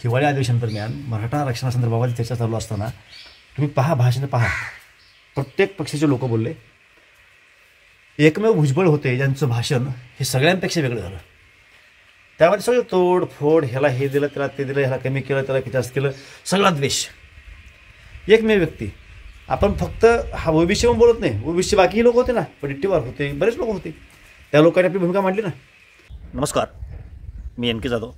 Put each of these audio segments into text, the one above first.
हिवाळी अधिवेशनादरम्यान मराठा आरक्षणासंदर्भात चर्चा चालू असताना तुम्ही पहा, भाषण पहा, प्रत्येक पक्षाचे लोक बोलले. एकमेव भुजबळ होते ज्यांचं भाषण हे सगळ्यांपेक्षा वेगळं झालं. त्यामध्ये सगळं तोडफोड, ह्याला हे दिलं, त्याला ते दिलं, ह्याला कमी केलं, त्याला जास्त केलं, सगळा द्वेष. एकमेव व्यक्ती. आपण फक्त हा ओबीसी म्हणून बोलत नाही, ओबीसी बाकीही लोक होते ना, पडिट्टीवार होते, बरेच लोक होते, त्या लोकांनी आपली भूमिका मांडली ना. नमस्कार, मी एन के जाधव.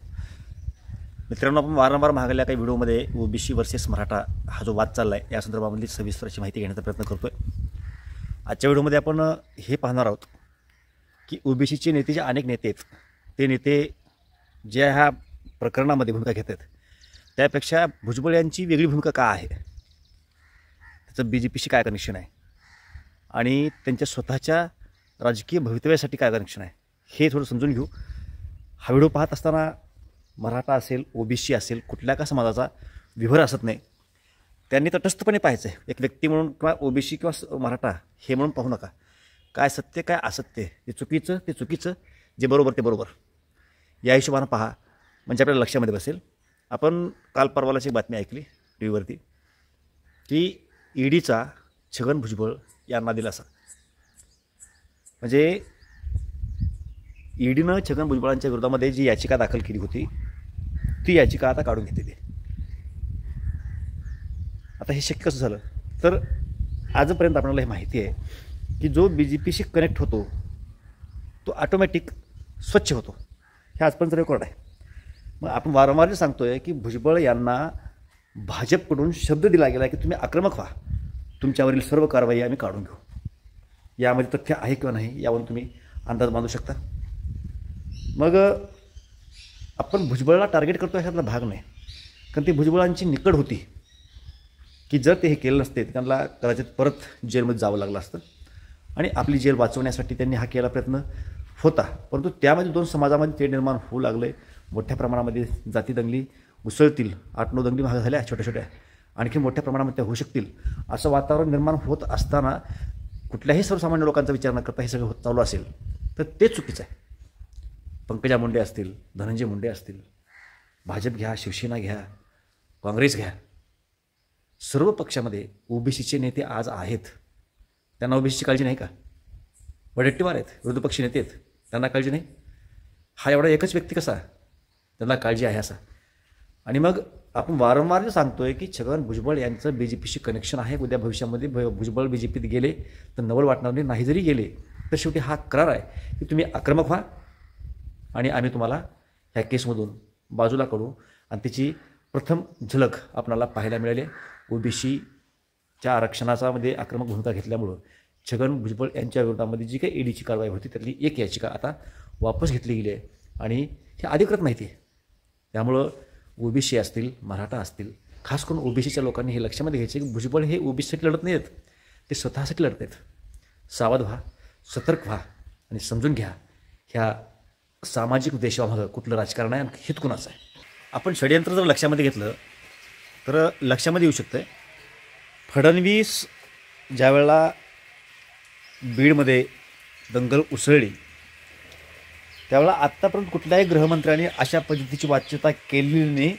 मित्रांनो, आपण वारंवार मागल्या काही व्हिडिओमध्ये ओबीसी वर्सेस मराठा हा जो वाद चालला आहे या संदर्भामधली सविस्तर अशी माहिती घेण्याचा प्रयत्न करतो आहे. आजच्या व्हिडिओमध्ये आपण हे पाहणार आहोत की ओबीसीचे नेते जे अनेक नेते आहेत, ते नेते ज्या ह्या प्रकरणामध्ये भूमिका घेत आहेत त्यापेक्षा भुजबळ यांची वेगळी भूमिका का आहे, त्याचं BJPशी काय कनेक्शन आहे आणि त्यांच्या स्वतःच्या राजकीय भवितव्यासाठी काय कनेक्शन आहे हे थोडं समजून घेऊ. हा व्हिडिओ पाहत असताना मराठा असेल, ओबीसी असेल, कुठल्या का समाजाचा विभर असत नाही, त्यांनी तटस्थपणे पाहायचं आहे. एक व्यक्ती म्हणून किंवा ओबीसी किंवा मराठा हे म्हणून पाहू नका. काय सत्य, काय असत्य, ते चुकीचं ते चुकीचं, जे बरोबर ते बरोबर, या हिशोबानं पहा, म्हणजे आपल्याला लक्षामध्ये बसेल. आपण काल परवालाच एक बातमी ऐकली टी व्हीवरती की ईडीचा छगन भुजबळ यांना दिलासा. म्हणजे ईडीनं छगन भुजबळांच्या विरोधामध्ये जी याचिका दाखल केली होती ती याचिका आता काढून घेतलेली. आता हे शक्य कसं झालं, तर आजपर्यंत आपल्याला हे माहिती आहे की जो BJPशी कनेक्ट होतो तो ऑटोमॅटिक स्वच्छ होतो, हे आजपर्यंत रेकॉर्ड आहे. मग आपण वारंवार सांगतो आहे की भुजबळ यांना भाजपकडून शब्द दिला गेला की तुम्ही आक्रमक व्हा, तुमच्यावरील सर्व कारवाई आम्ही काढून घेऊ. यामध्ये तथ्य आहे किंवा नाही यावरून तुम्ही अंदाज बांधू शकता. मग आपण भुजबळला टार्गेट करतो ह्यातला भाग नाही, कारण ती भुजबळांची निकड होती की जर ते हे केलं नसते त्यांना कदाचित परत जेलमध्ये जावं लागलं असतं आणि आपली जेल वाचवण्यासाठी त्यांनी हा केला प्रयत्न होता. परंतु त्यामध्ये दोन समाजामध्ये ते निर्माण होऊ लागले. मोठ्या प्रमाणामध्ये जाती दंगली उसळतील, 8-9 दंगली महाग झाल्या छोट्या छोट्या, आणखी मोठ्या प्रमाणामध्ये त्या होऊ शकतील, असं वातावरण निर्माण होत असताना कुठल्याही सर्वसामान्य लोकांचा विचार न करता हे सगळं होत चालू असेल तर ते चुकीचं आहे. पंकजा मुंडे असतील, धनंजय मुंडे असतील, भाजप घ्या, शिवसेना घ्या, काँग्रेस घ्या, सर्व पक्षामध्ये ओबीसीचे नेते आज आहेत. त्यांना ओबीसीची काळजी नाही का? वडेट्टीवार आहेत, विरोधी पक्षी नेते आहेत, त्यांना काळजी नाही? हा एवढा एकच व्यक्ती कसा त्यांना काळजी आहे असा? आणि मग आपण वारंवार जे सांगतो आहे की छगन भुजबळ यांचं BJPशी कनेक्शन आहे. उद्या भविष्यामध्ये भुजबळ BJPत गेले तर नवल वाटणार नाही जरी गेले तर शेवटी हा करार आहे की तुम्ही आक्रमक व्हा आणि आम्ही तुम्हाला ह्या केसमधून बाजूला काढू. आणि त्याची प्रथम झलक आपणाला पाहायला मिळाली. ओबीसीच्या आरक्षणामध्ये आक्रमक भूमिका घेतल्यामुळं छगन भुजबळ यांच्या विरोधामध्ये जी काही ईडीची कारवाई होती त्यातली एक याचिका आता वापस घेतली गेली आहे आणि ही अधिकृत माहिती आहे. त्यामुळं ओबीसी असतील, मराठा असतील, खास करून ओबीसीच्या लोकांनी हे लक्षामध्ये घ्यायचे की भुजबळ हे ओबीसीसाठी लढत नाहीत, ते स्वतःसाठी लढत आहेत. सावध व्हा, सतर्क व्हा आणि समजून घ्या ह्या सामाजिक उद्देशामागं कुठलं राजकारण आहे आणि हित कुणाचं आहे. आपण षडयंत्र जर लक्षामध्ये घेतलं तर लक्षामध्ये येऊ शकतं फडणवीस ज्यावेळेला बीडमध्ये दंगल उसळली त्यावेळेला आत्तापर्यंत कुठल्याही गृहमंत्र्यांनी अशा पद्धतीची वाच्यता केलेली नाही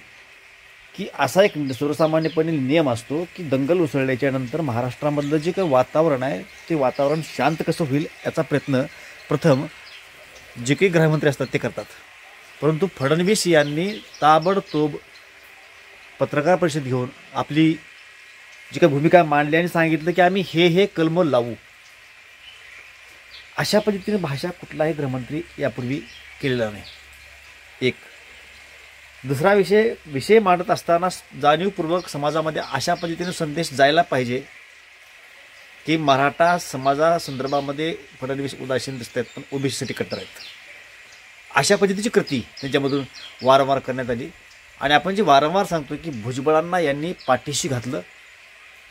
की असा एक सर्वसामान्यपणे नियम असतो की दंगल उसळल्याच्या नंतर महाराष्ट्रामधलं जे काही वातावरण आहे ते वातावरण शांत कसं होईल याचा प्रयत्न प्रथम जे काही गृहमंत्री असतात ते करतात. परंतु फडणवीस यांनी ताबडतोब पत्रकार परिषद घेऊन आपली जी काही भूमिका मांडली आणि सांगितलं की आम्ही हे कलम लावू. अशा पद्धतीने भाषा कुठलाही गृहमंत्री यापूर्वी केलेला नाही. एक. दुसरा विषय मांडत असताना जाणीवपूर्वक समाजामध्ये अशा पद्धतीने संदेश जायला पाहिजे की मराठा समाजासंदर्भामध्ये फडणवीस उदासीन दिसत आहेत पण ओबीसीसाठी कट्टर आहेत. अशा पद्धतीची कृती त्यांच्यामधून वारंवार करण्यात आली. आणि आपण जे वारंवार सांगतो की भुजबळांना यांनी पाठीशी घातलं,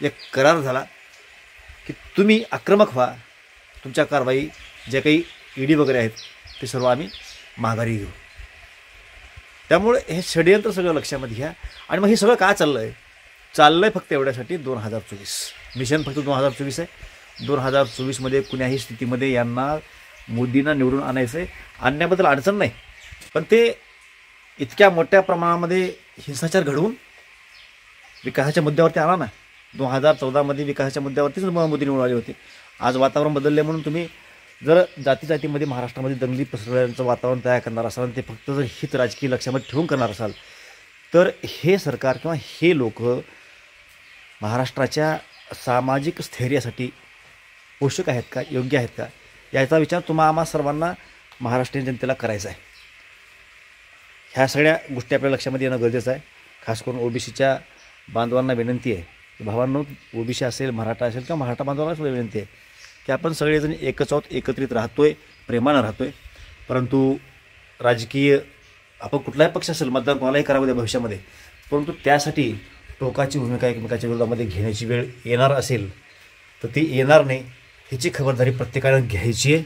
एक करार झाला की तुम्ही आक्रमक व्हा, तुमच्या कारवाई जे काही ईडी वगैरे आहेत ते सर्व आम्ही माघारी घेऊ. त्यामुळे हे षडयंत्र सगळं लक्षामध्ये घ्या. आणि मग हे सगळं काय चाललं आहे फक्त एवढ्यासाठी 2024 मिशन फक्त 2024 आहे. 2024मध्ये कुण्याही स्थितीमध्ये यांना मोदींना निवडून आणायचं आहे. आणण्याबद्दल अडचण नाही, पण ते इतक्या मोठ्या प्रमाणामध्ये हिंसाचार घडवून विकासाच्या मुद्द्यावरती आला ना. 2014मध्ये विकासाच्या मुद्द्यावरतीच मोदी निवडून आले होते. आज वातावरण बदलले म्हणून तुम्ही जर जातीजातीमध्ये महाराष्ट्रामध्ये दंगली पसरवण्याचं वातावरण तयार करणार असाल आणि ते फक्त जर हित राजकीय लक्षामध्ये ठेवून करणार असाल तर हे सरकार किंवा हे लोक महाराष्ट्राच्या सामाजिक स्थैर्यासाठी पोषक आहेत का, योग्य आहेत का, याचा विचार आम्हा सर्वांना महाराष्ट्रीयन जनतेला करायचा आहे. ह्या सगळ्या गोष्टी आपल्या लक्षामध्ये येणं गरजेचं आहे. खास करून ओबीसीच्या बांधवांना विनंती आहे की भावांनो, ओबीसी असेल, मराठा असेल किंवा मराठा बांधवांना सुद्धा विनंती आहे की आपण सगळेजण एकच आहोत, एकत्रित राहतोय, प्रेमानं राहतोय. परंतु राजकीय आपण कुठलाही पक्ष असेल, मतदान कोणालाही करावं द्या भविष्यामध्ये, परंतु त्यासाठी टोकाची भूमिका एकमेकाच्या विरोधामध्ये घेण्याची वेळ येणार असेल तर ती येणार नाही, ह्याची खबरदारी प्रत्येकानं घ्यायची आहे.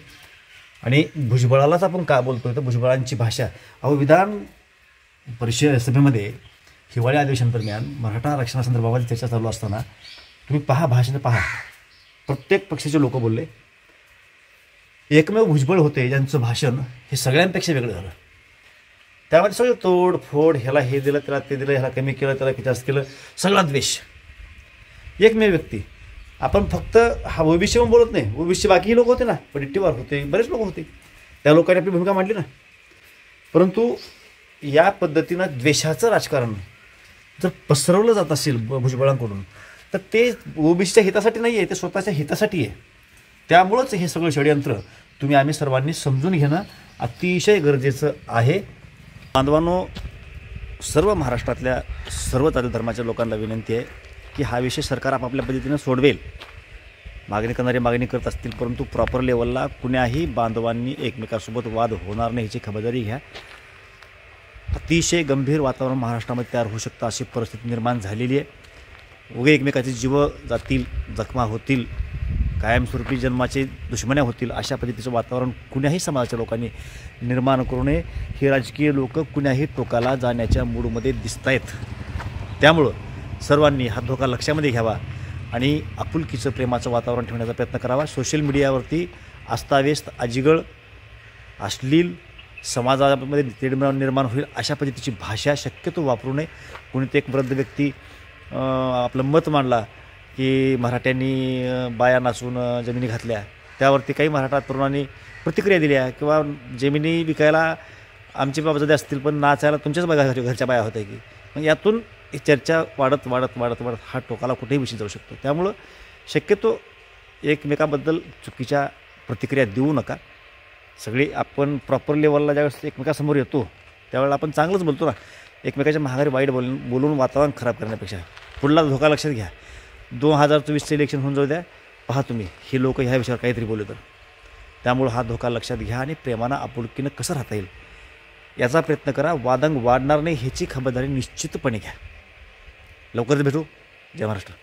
आणि भुजबळालाच आपण का बोलतोय तर भुजबळांची भाषा, विधान परिषद सभेमध्ये हिवाळी अधिवेशनादरम्यान मराठा आरक्षणासंदर्भात चर्चा चालू असताना तुम्ही भाषण पहा, प्रत्येक पक्षाचे लोक बोलले. एकमेव भुजबळ होते ज्यांचं भाषण हे सगळ्यांपेक्षा वेगळं झालं. त्यामध्ये सगळं तोडफोड, ह्याला हे दिलं, त्याला ते दिलं, ह्याला कमी केलं, त्याला जास्त केलं, सगळा द्वेष. एकमेव व्यक्ती. आपण फक्त हा ओबीसी म्हणून बोलत नाही, ओबीसी बाकीही लोक होते ना, वडेट्टीवार होते, बरेच लोक होते, त्या लोकांनी आपली भूमिका मांडली ना. परंतु या पद्धतीनं द्वेषाचं राजकारण जर पसरवलं जात असेल भुजबळांकडून तर ते ओबीसीच्या हितासाठी नाही आहे, ते स्वतःच्या हितासाठी आहे. त्यामुळंच हे सगळं षडयंत्र आम्ही सर्वांनी समजून घेणं अतिशय गरजेचं आहे. बांधवांनो, सर्व महाराष्ट्रातल्या सर्व जाती धर्माच्या लोकांना विनंती आहे की हा विषय सरकार आपापल्या पद्धतीनं सोडवेल. मागणी करणारे मागणी करत असतील, परंतु प्रॉपर लेवलला कुण्याही बांधवांनी एकमेकांसोबत वाद होणार नाही ह्याची खबरदारी घ्या. अतिशय गंभीर वातावरण महाराष्ट्रामध्ये तयार होऊ शकतं अशी परिस्थिती निर्माण झालेली आहे. उगे एकमेकाचे जीव जातील, जखमा होतील, कायमस्वरूपी जन्माचे दुश्मन्या होतील, अशा पद्धतीचं वातावरण कुण्याही समाजाच्या लोकांनी निर्माण करू नये. हे राजकीय लोक कुण्याही टोकाला जाण्याच्या मूडमध्ये दिसत आहेत. त्यामुळं सर्वांनी हा धोका लक्षामध्ये घ्यावा आणि आपुलकीचं, प्रेमाचं वातावरण ठेवण्याचा प्रयत्न करावा. सोशल मीडियावरती अस्ताव्यस्त, अजिगळ, अश्लील, समाजामध्ये तेढ निर्माण होईल अशा पद्धतीची भाषा शक्यतो वापरू नये. कोणीतरी एक वृद्ध व्यक्ती आपलं मत मांडला की मराठ्यांनी बाया नाचून जमिनी घातल्या, त्यावरती काही मराठा तरुणांनी प्रतिक्रिया दिल्या किंवा जमिनी विकायला आमचे बाबाजादे असतील पण नाचायला तुमच्याच घरच्या बाया होत्या की. मग यातून ही चर्चा वाढत वाढत वाढत वाढत हा टोकाला कुठेही विषय जाऊ शकतो. त्यामुळं शक्यतो एकमेकाबद्दल चुकीच्या प्रतिक्रिया देऊ नका. सगळी आपण प्रॉपर लेवलला ज्यावेळेस एकमेकासमोर येतो त्यावेळेला आपण चांगलंच बोलतो ना, एकमेकाच्या महागारी वाईट बोलून वातावरण खराब करण्यापेक्षा. पुढला धोका लक्षात घ्या, 2024चं इलेक्शन होऊन जाऊ द्या, पहा तुम्ही हे लोक ह्या विषयावर काहीतरी बोलले तर. त्यामुळं हा धोका लक्षात घ्या आणि प्रेमानं आपुलकीनं कसं राहता येईल याचा प्रयत्न करा. वादंग वाढणार नाही ह्याची खबरदारी निश्चितपणे घ्या. लवकरच भेटू. जय महाराष्ट्र.